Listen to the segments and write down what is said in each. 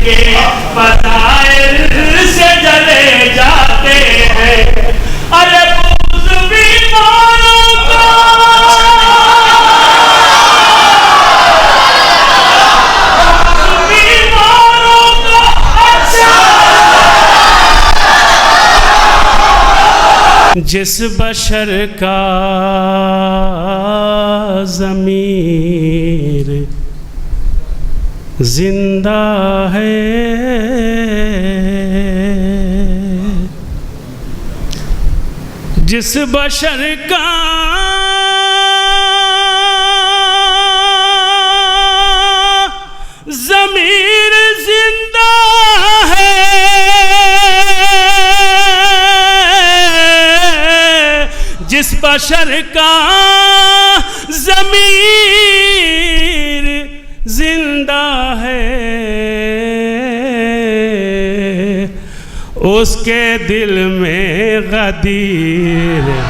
के फज़ाइल से जले जाते हैं। अरे बुग़्ज़ बीमारों का जिस बशर का ज़मीर जिंदा है, जिस बशर का ज़मीर जिंदा है, जिस बशर का ज़मीर जिंदा है, उसके दिल में गदीर है,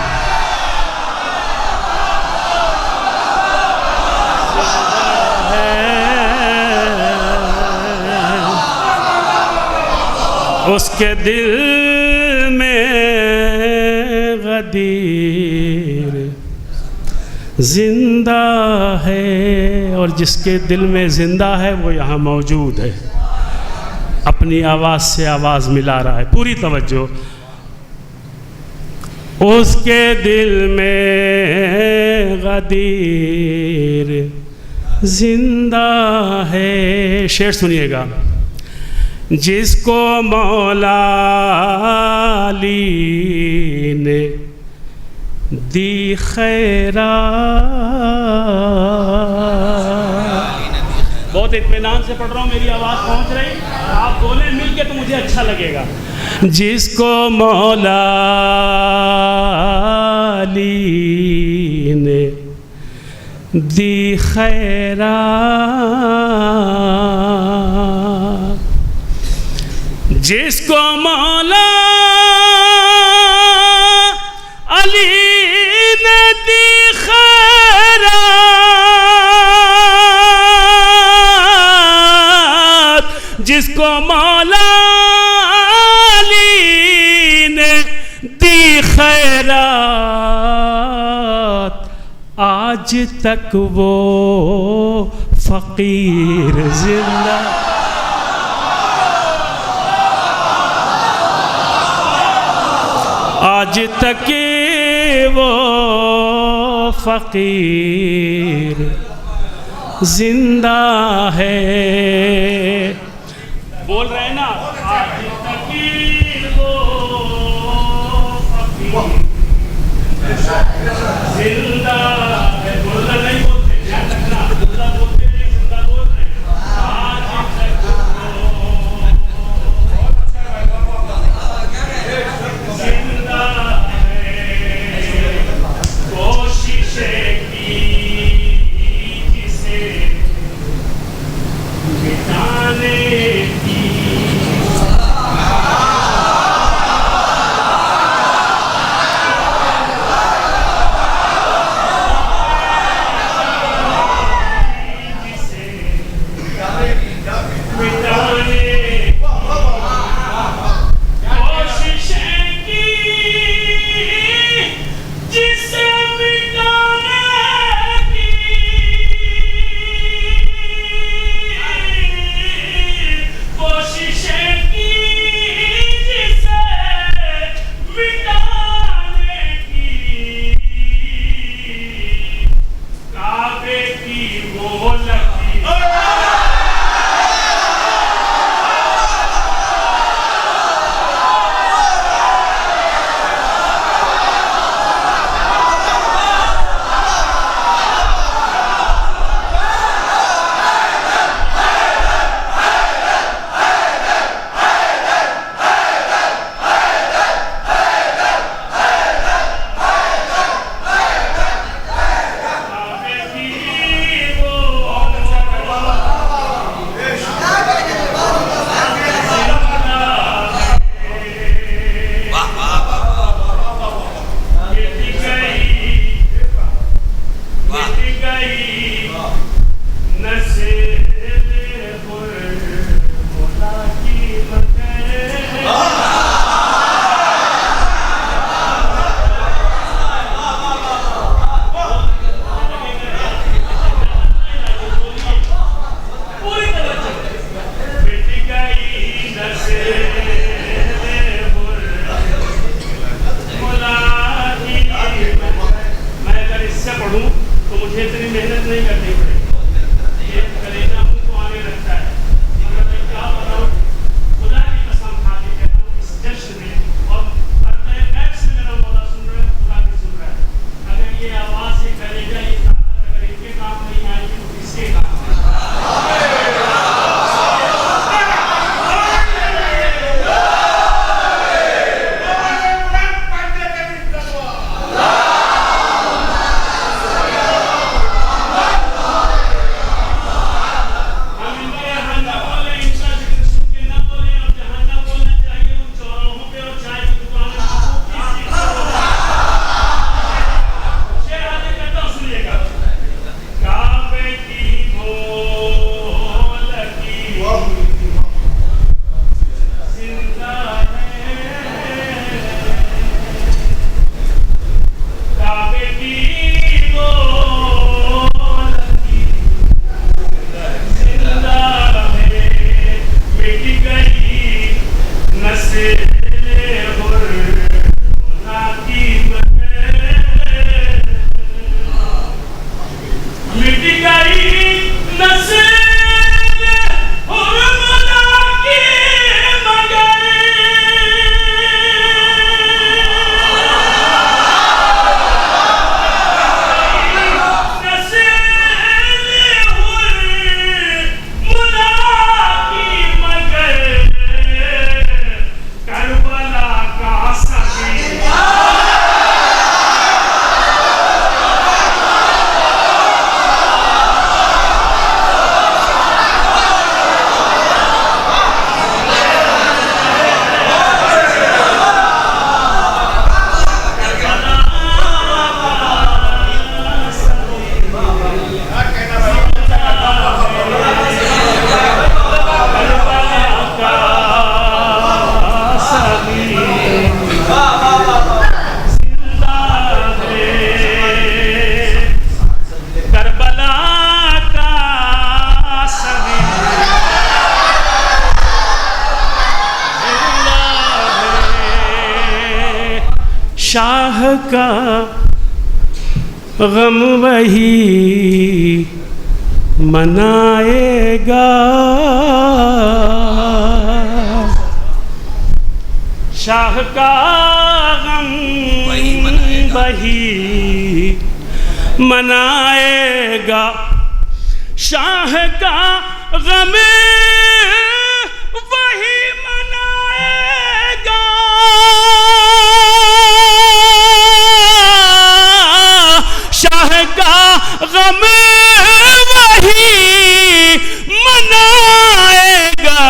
उसके दिल में गदीर जिंदा है। और जिसके दिल में जिंदा है वो यहाँ मौजूद है, अपनी आवाज़ से आवाज़ मिला रहा है। पूरी तवज्जो। उसके दिल में गदीर जिंदा है। शेर सुनिएगा। जिसको मौला अली ने दी खैरात। बहुत इत्मीनान से पढ़ रहा हूँ, मेरी आवाज़ पहुँच रही, आप बोलें मिल के तो मुझे अच्छा लगेगा। जिसको मौला अली ने दी खैरात, जिसको मौला अली ने दी खैरात, जिसको मौला अली ने दी खैरात, आज तक वो फकीर जिंदा, आज तक वो फकीर जिंदा है। बोल रहे हैं ना, आज तक वो फकीर जिंदा है। बोलना नहीं बोलते, ध्यान रखना, जिंदा बोलते नहीं, जिंदा बोल रहे हैं। आज तक जिंदा है, कोशिशें की जिसे मिटाने की। शाह का गम वही मनाएगा, शाह का गम वही मनाएगा, शाह का गम वही मनाएगा, शाह का गम वही मनाएगा।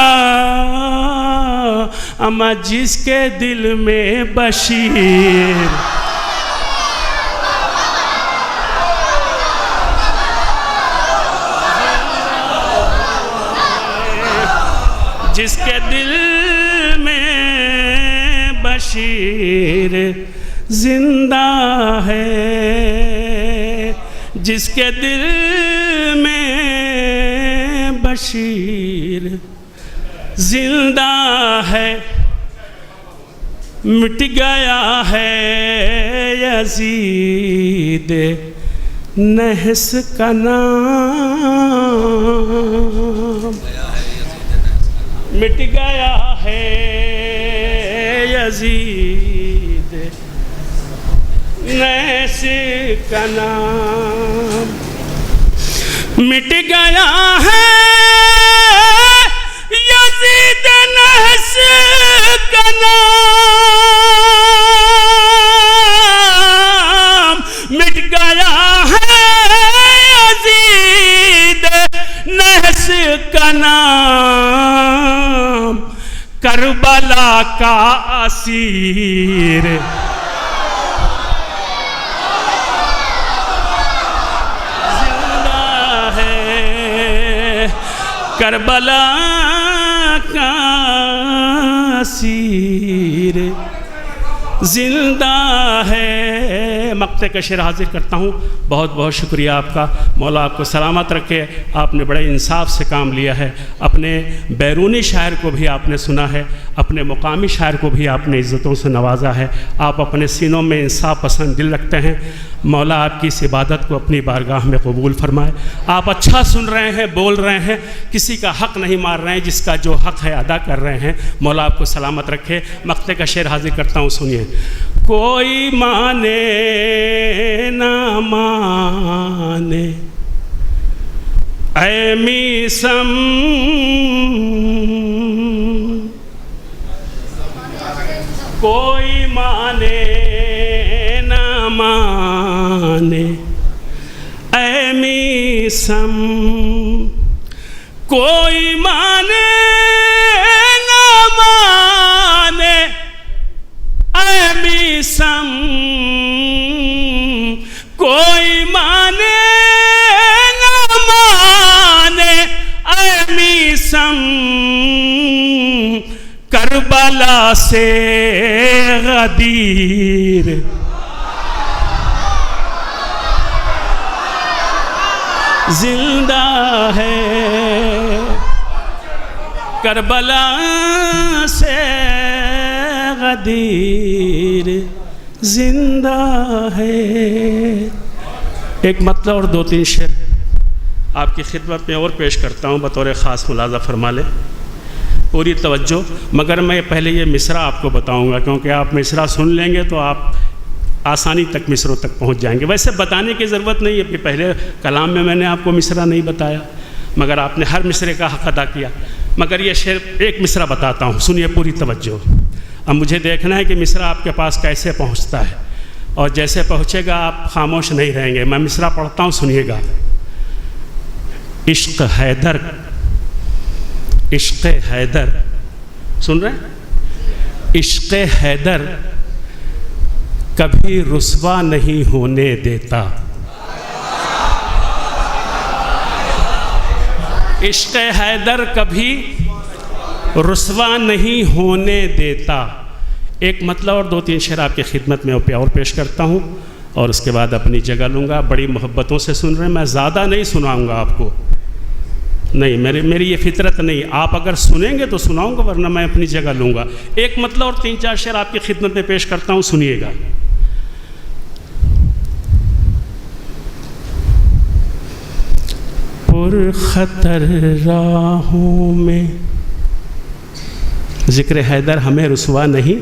अमा जिसके दिल में बशीर, जिसके दिल में बशीर जिंदा है, जिसके दिल में बशीर जिंदा है, मिट गया है यजीद नहस का नाम, मिट गया है यजीद नहस का नाम, मिट गया है यजीद नहस का नाम, मिट गया है यजीद नहस का नाम, करबला का असीर जिंदा है, करबला का असीर जिंदा है। मक्ते का शेर हाजिर करता हूँ। बहुत बहुत शुक्रिया आपका, मौला आपको सलामत रखे। आपने बड़े इंसाफ से काम लिया है। अपने बैरूनी शायर को भी आपने सुना है, अपने मुकामी शायर को भी आपने इज़्ज़तों से नवाजा है। आप अपने सीनों में इंसाफ पसंद दिल रखते हैं। मौला आपकी इस इबादत को अपनी बारगाह में कबूल फरमाए। आप अच्छा सुन रहे हैं, बोल रहे हैं, किसी का हक़ नहीं मार रहे हैं, जिसका जो हक़ है अदा कर रहे हैं। मौला आपको सलामत रखे। मक्ते का शेर हाजिर करता हूँ, सुनिए। कोई माने ना माने ऐ मीसम, कोई माने ना माने ऐ मीसम, कोई माने ना माने ऐ मीसम, कोई माने ना माने ऐ मीसम, करबला से गदीर जिंदा है, करबला से गदीर जिंदा है। एक मतलब और दो तीन शेर आपकी खिदमत में और पेश करता हूँ, बतौर ख़ास मुलाज़ा फरमा लें, पूरी तवज्जो। मगर मैं पहले ये मिसरा आपको बताऊँगा, क्योंकि आप मिसरा सुन लेंगे तो आप आसानी तक मिसरों तक पहुँच जाएंगे। वैसे बताने की ज़रूरत नहीं है कि पहले कलाम में मैंने आपको मिसरा नहीं बताया, मगर आपने हर मिसरे का हक़ अदा किया। मगर ये शेर एक मिसरा बताता हूँ, सुनिए पूरी तवज्जो। अब मुझे देखना है कि मिसरा आपके पास कैसे पहुँचता है, और जैसे पहुँचेगा आप खामोश नहीं रहेंगे। मैं मिसरा पढ़ता हूँ, सुनिएगा। इश्क़ हैदर, इश्क़ हैदर, सुन रहे हैं? इश्क़ हैदर कभी रुस्वा नहीं होने देता, इश्क़ हैदर कभी रुस्वा नहीं होने देता। एक मतलब और दो तीन शेर आपकी खिदमत में और पेश करता हूँ, और उसके बाद अपनी जगह लूँगा। बड़ी मोहब्बतों से सुन रहे हैं, मैं ज़्यादा नहीं सुनाऊँगा आपको, नहीं, मेरी ये फितरत नहीं। आप अगर सुनेंगे तो सुनाऊँगा, वरना मैं अपनी जगह लूँगा। एक मतलब और तीन चार शेर आपकी खिदमत में पेश करता हूँ, सुनिएगा। पुरखतर राहों में, ज़िक्र हैदर हमें रुसवा नहीं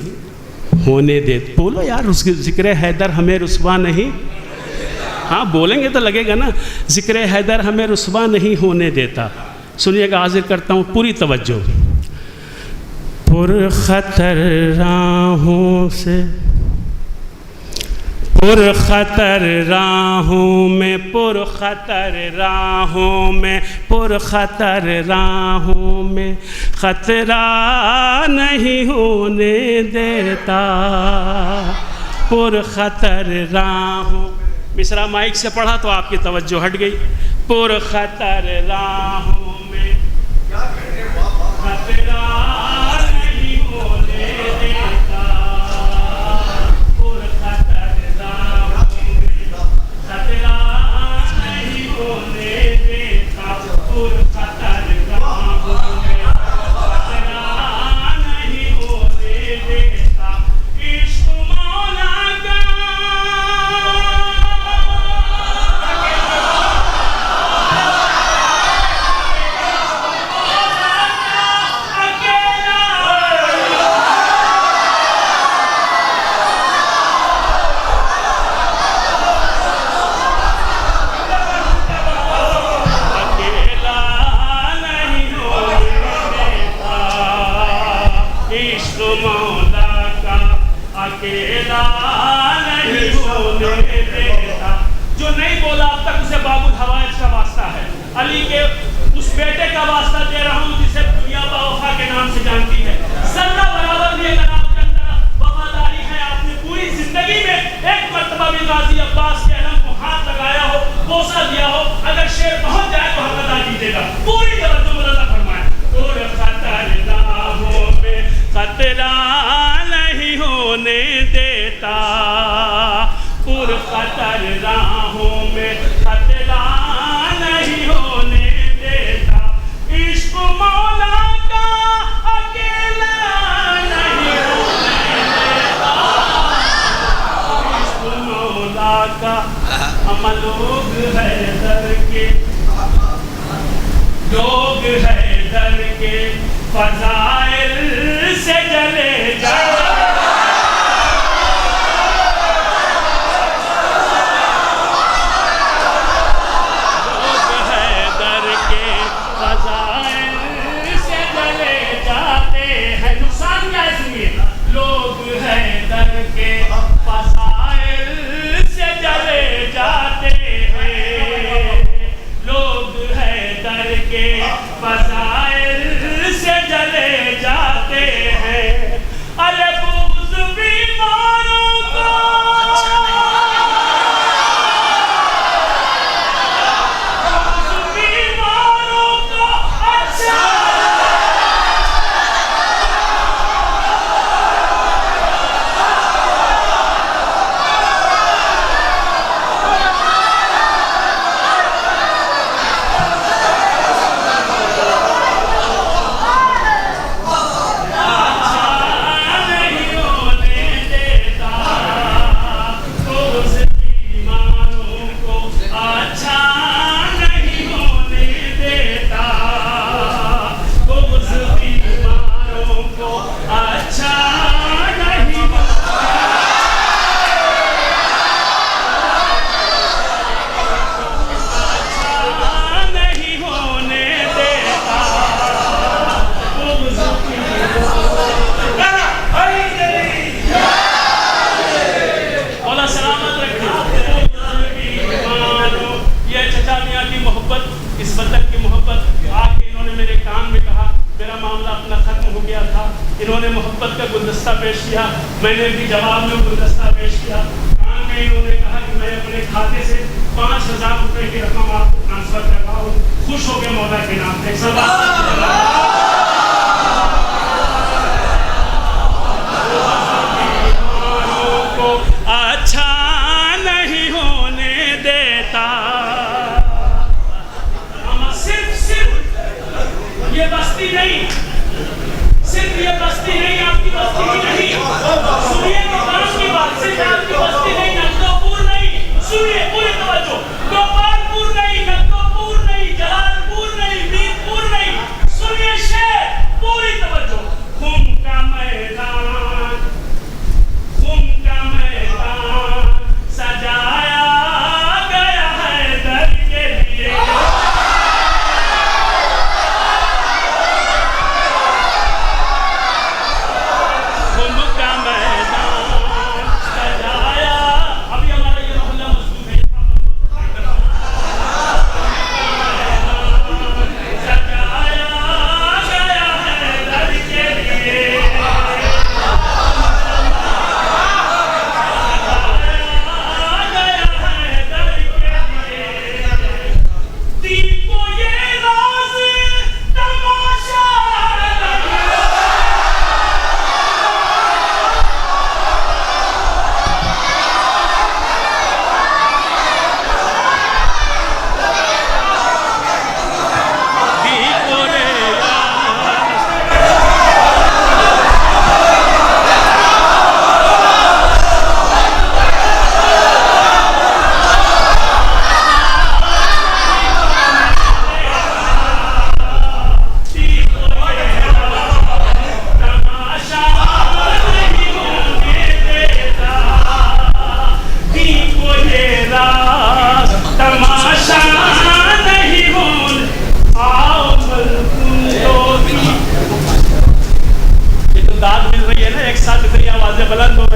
होने दे। बोलो यार, उसकी ज़िक्र हैदर हमें रुसवा नहीं, हाँ बोलेंगे तो लगेगा ना। ज़िक्र हैदर हमें रुसवा नहीं होने देता। सुनिएगा, हाजिर करता हूँ पूरी तवज्जो। पुरखतर राहों से, पुरखतर राहों में, पुरखतर राहों में, पुरखतर राहों में खतरा नहीं होने देता। पुरखतर राहों, मिसरा माइक से पढ़ा तो आपकी तवज्जो हट गई। पुरखतर राहों में खतरा नहीं होने देता। पुरखतर राहों में खतरा नहीं होने देता। पुरखतर राहों में खतरा नहीं होने देता। इश्क मौला का अकेला नहीं होने देता। जो नहीं बोला अब तक उसे बाबुल हवाइज का वास्ता है, अली के उस बेटे का वास्ता दे रहा हूँ जिसे दुनिया वफा के नाम से जानती है। जर्रा बराबर भी अगर आपके अंदर वफादारी है, आपने पूरी जिंदगी में एक मर्तबा भी गाजी अब्बास के अलम को हाथ लगाया हो, बोसा दिया हो, अगर शेर पहुंच जाए तो हक अदा कीजिएगा। पूरी तवज्जो मुलाजा फरमाएं। और खतर राहों में खतरा नहीं होने देता। पुरखतर राहों में खतरा नहीं होने देता। इश्क मौला का अकेला नहीं होने देता। इश्क मौला का हम लोग है दर के, लोग है दर के फज़ाइल से जले जाए। लोग है दर के फज़ाइल से जले जाते हैं। नुकसान क्या है इसलिए? लोग है दर के फज़ाइल से जले जाते हैं। लोग है दर के फज़ाइल से जले जाते हैं। अरे बुग़्ज़ बीमारों को, बुग़्ज़ बीमारों को अच्छा इन्होंने मोहब्बत का गुलदस्ता पेश किया, मैंने भी जवाब में गुलदस्ता पेश किया। कान में इन्होंने कहा कि मैं अपने खाते से 5,000 रुपए की रकम आपको ट्रांसफर कर रहा हूँ, खुश हो गए मौला के नाम पे। को अच्छा नहीं होने देता। सिर्फ ये बस्ती नहीं, सिर्फ ये बस्ती नहीं, आपकी बस्ती ही नहीं। सुनिए गोपाल की बात, सिर्फ आपकी बस्ती नहीं, नगदोपुर नहीं, सुनिए पूरी तवज्जो, गोपालपुर नहीं, नगदोपुर नहीं, जलाल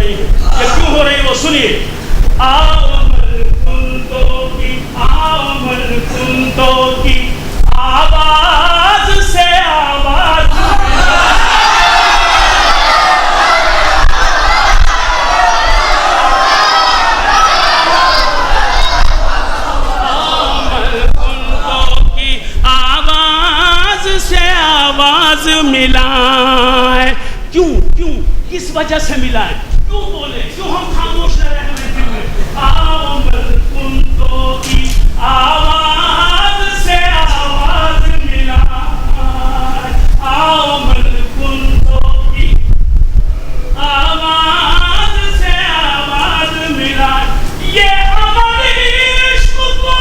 रही है। ये क्यों हो रही है वो सुनिए। आओ मलकुंतों की, आओ मलकुंतों की आवाज से आवाज मिलाए। क्यों क्यों किस वजह से मिलाए, क्यों बोले, क्यों हम खामोश न रहे हुए। आओ मलकुंतों की आवाज से आवाज मिलाए, आओ मलकुंतों की आवाज से आवाज मिलाए। ये हमारी इश्क को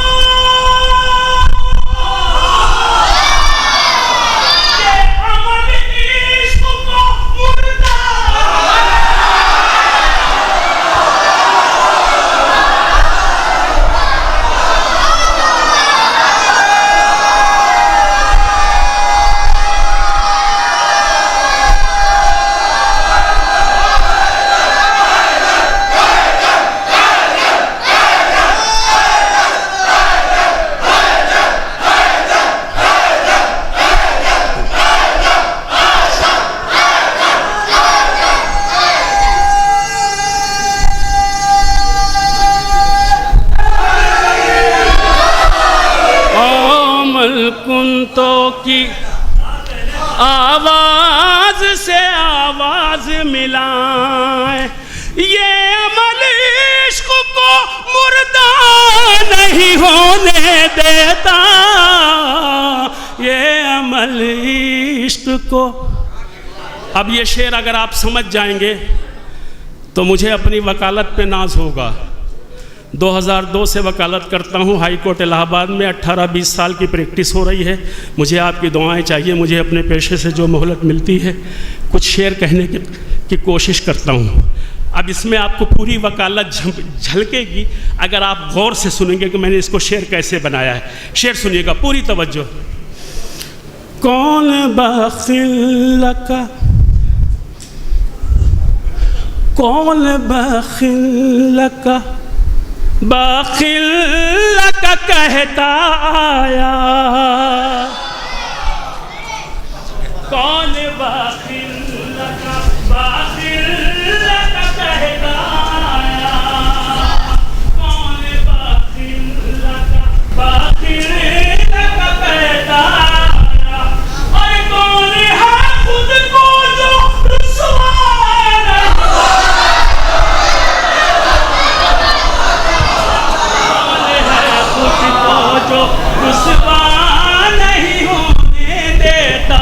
मलकुंतों की आवाज से आवाज मिलाए। ये अमल इश्क को मुर्दा नहीं होने देता, ये अमल इश्क को। अब ये शेर अगर आप समझ जाएंगे तो मुझे अपनी वकालत पे नाज होगा। 2002 से वकालत करता हूँ हाई कोर्ट इलाहाबाद में। 18-20 साल की प्रैक्टिस हो रही है। मुझे आपकी दुआएं चाहिए। मुझे अपने पेशे से जो मोहलत मिलती है कुछ शेर कहने की कोशिश करता हूँ। अब इसमें आपको पूरी वकालत झलकेगी अगर आप गौर से सुनेंगे कि मैंने इसको शेर कैसे बनाया है। शेर सुनिएगा, पूरी तवज्जो। कौन बखिल का, कौन बखिल का बखिल का कहता आया, कौन बखिल का कहता आया, कौन बखिल का कहता आया। और कौन है खुद को जो रुसवा जो रुसवा नहीं होने देता,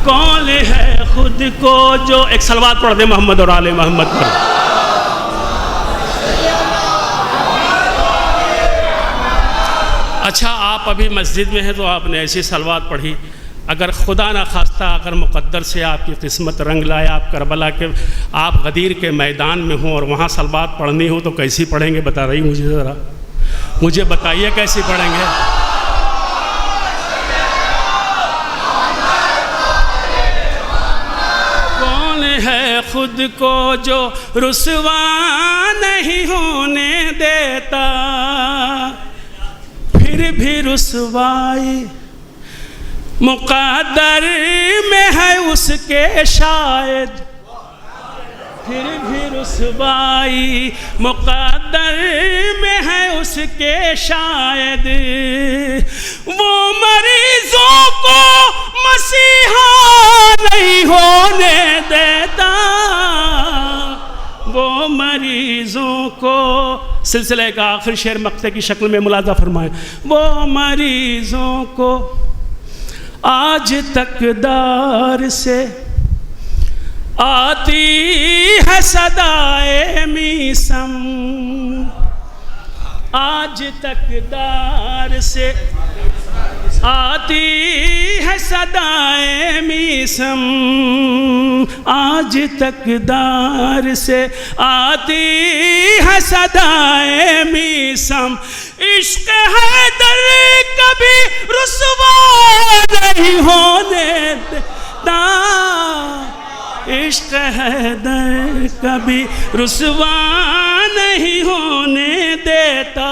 कौन है खुद को जो। एक सलवात पढ़ दे मोहम्मद और आले मोहम्मद पर। अच्छा, आप अभी मस्जिद में हैं तो आपने ऐसी सलवात पढ़ी। अगर खुदा ना खास्ता अगर मुक़द्दर से आपकी किस्मत रंग लाए, आप करबला के, आप गदीर के मैदान में हों और वहाँ सलवात पढ़नी हो तो कैसी पढ़ेंगे बता रही मुझे ज़रा, मुझे बताइए कैसी पढ़ेंगे। कौन है खुद को जो रुसवा नहीं होने देता, फिर भी रुसवाई मुक़द्दर में है उसके शायद, फिर भी रुसवाई मुक़द्दर में है उसके शायद। वो मरीजों को मसीहा नहीं होने देता, वो मरीजों को। सिलसिले का आखिरी शेर मक्ते की शक्ल में मुलाजा फरमाएं। वो मरीजों को आज तक दार से आती है सदाए मीसम, आज तक दार से आती है सदाए मीसम, आज तक दार से आती है सदाए मीसम। इश्क है दर कभी रुसवा नहीं होने देता, इश्क हैदर कभी रुसवा नहीं होने देता।